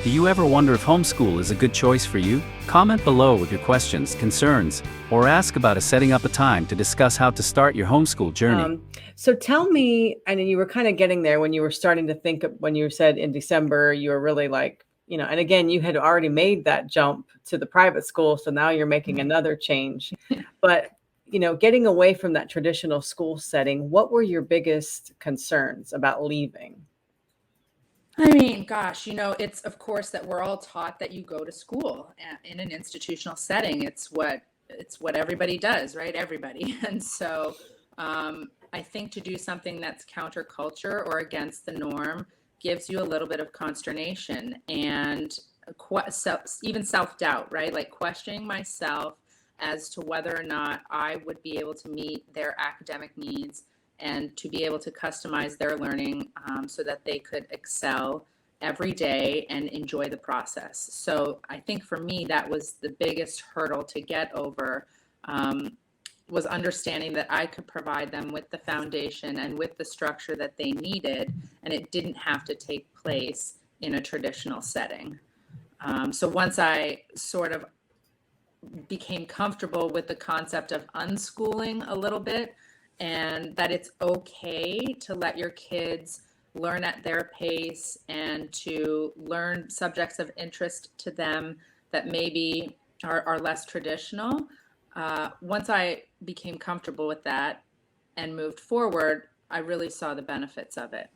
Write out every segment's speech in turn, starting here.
Do you ever wonder if homeschool is a good choice for you? Comment below with your questions, concerns, or ask about setting up a time to discuss how to start your homeschool journey. So tell me, and you were kind of getting there when you were starting to think of, when you said in December, you were really like, and again, you had already made that jump to the private school. So now you're making another change. But, getting away from that traditional school setting, what were your biggest concerns about leaving? I mean, gosh, it's of course that we're all taught that you go to school in an institutional setting. It's what everybody does, right? Everybody. And so I think to do something that's counterculture or against the norm gives you a little bit of consternation and even self-doubt, right? Like questioning myself as to whether or not I would be able to meet their academic needs and to be able to customize their learning so that they could excel every day and enjoy the process. So I think for me, that was the biggest hurdle to get over, was understanding that I could provide them with the foundation and with the structure that they needed, and it didn't have to take place in a traditional setting. So once I sort of became comfortable with the concept of unschooling a little bit, and that it's okay to let your kids learn at their pace and to learn subjects of interest to them that maybe are less traditional. Once I became comfortable with that and moved forward, I really saw the benefits of it.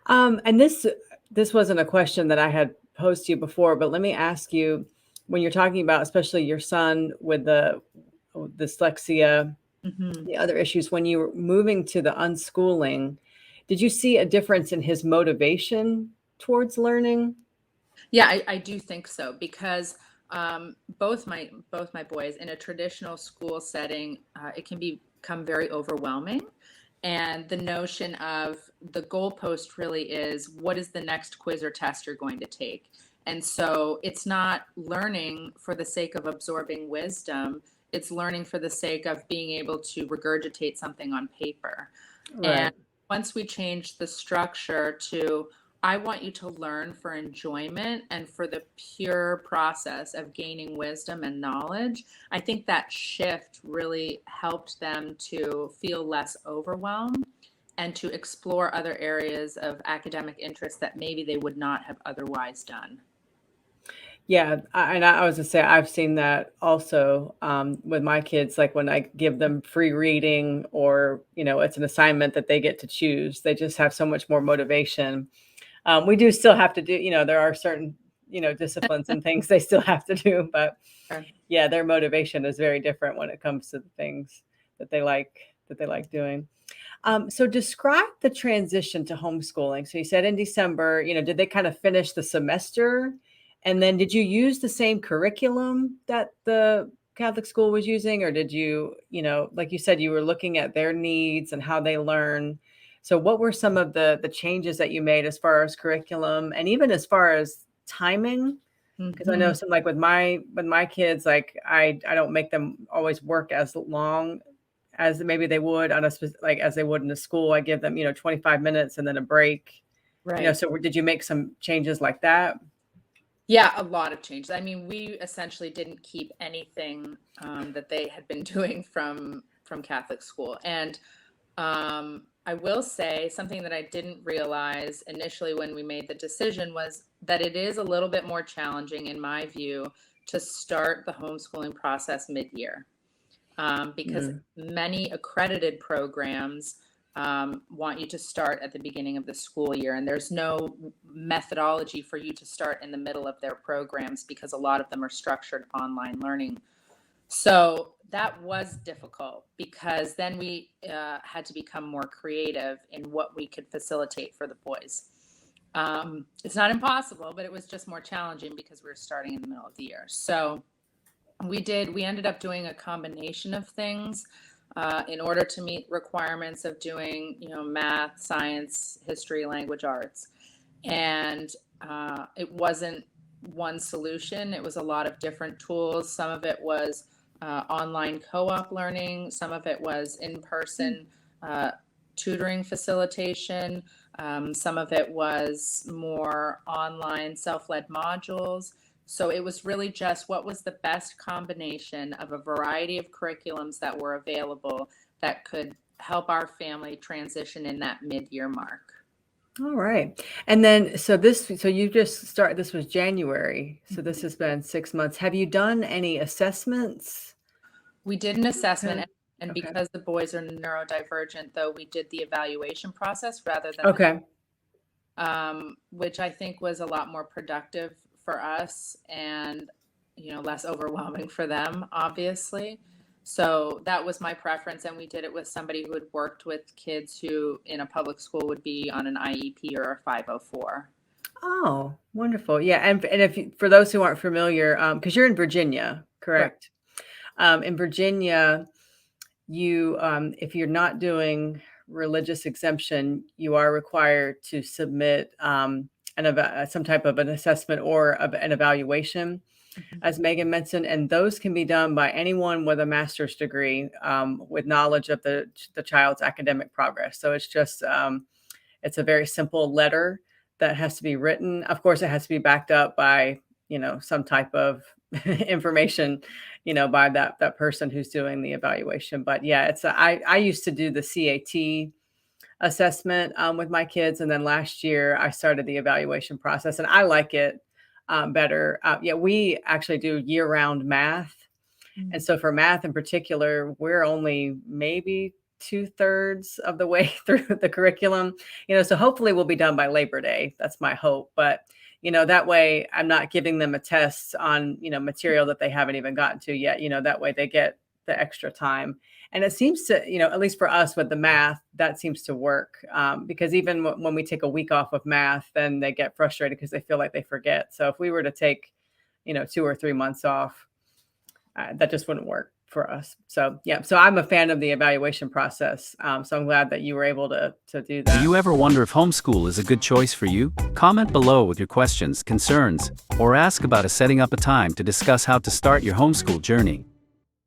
And this wasn't a question that I had posed to you before, but let me ask you, when you're talking about especially your son with the dyslexia, Mm-hmm. the other issues, when you were moving to the unschooling, did you see a difference in his motivation towards learning? Yeah, I do think so because both my boys in a traditional school setting, it can become very overwhelming. And the notion of the goalpost really is what is the next quiz or test you're going to take? And so it's not learning for the sake of absorbing wisdom, it's learning for the sake of being able to regurgitate something on paper. And Right. once we change the structure to, I want you to learn for enjoyment and for the pure process of gaining wisdom and knowledge, I think that shift really helped them to feel less overwhelmed and to explore other areas of academic interest that maybe they would not have otherwise done. Yeah, and I was to say I've seen that also with my kids. Like when I give them free reading, or it's an assignment that they get to choose, they just have so much more motivation. We do still have to do, there are certain disciplines and things they still have to do, but Sure. yeah, their motivation is very different when it comes to the things that they like doing. So describe the transition to homeschooling. So you said in December, did they kind of finish the semester? And then did you use the same curriculum that the Catholic school was using? Or did you, like you said, you were looking at their needs and how they learn. So what were some of the changes that you made as far as curriculum and even as far as timing? Because I know Hmm. some, like with my kids, like I don't make them always work as long as maybe they would on like as they would in the school. I give them, 25 minutes and then a break. Right. So did you make some changes like that? Yeah, a lot of changes. I mean, we essentially didn't keep anything that they had been doing from Catholic school. And I will say something that I didn't realize initially when we made the decision was that it is a little bit more challenging, in my view, to start the homeschooling process mid-year, because Mm. many accredited programs want you to start at the beginning of the school year, and there's no methodology for you to start in the middle of their programs because a lot of them are structured online learning. So that was difficult because then we had to become more creative in what we could facilitate for the boys. It's not impossible, but it was just more challenging because we were starting in the middle of the year. So we ended up doing a combination of things in order to meet requirements of doing, math, science, history, language arts. And it wasn't one solution. It was a lot of different tools. Some of it was online co-op learning. Some of it was in-person tutoring facilitation. Some of it was more online self-led modules. So it was really just what was the best combination of a variety of curriculums that were available that could help our family transition in that mid-year mark. All right. And then, so you just started, this was January. So this has been 6 months. Have you done any assessments? We did an assessment, Okay. and Okay. because the boys are neurodivergent, though, we did the evaluation process rather than Okay. which I think was a lot more productive for us and, less overwhelming for them, obviously. So that was my preference. And we did it with somebody who had worked with kids who in a public school would be on an IEP or a 504. Oh, wonderful. Yeah. And for those who aren't familiar, because you're in Virginia, correct? In Virginia, if you're not doing religious exemption, you are required to submit some type of an assessment or an evaluation, as Megan mentioned, and those can be done by anyone with a master's degree with knowledge of the child's academic progress. So it's just it's a very simple letter that has to be written. Of course, it has to be backed up by some type of information, by that person who's doing the evaluation. But yeah, I used to do the CAT assessment with my kids, and then last year I started the evaluation process, and I like it better. Yeah, we actually do year-round math, and so for math in particular, we're only maybe 2/3 of the way through the curriculum. So hopefully we'll be done by Labor Day. That's my hope. But that way I'm not giving them a test on material that they haven't even gotten to yet. That way they get the extra time. And it seems to, at least for us with the math, that seems to work, because even when we take a week off of math, then they get frustrated because they feel like they forget. So if we were to take 2 or 3 months off, that just wouldn't work for us. So yeah, so I'm a fan of the evaluation process. So I'm glad that you were able to do that. Do you ever wonder if homeschool is a good choice for you? Comment below with your questions, concerns, or ask about setting up a time to discuss how to start your homeschool journey.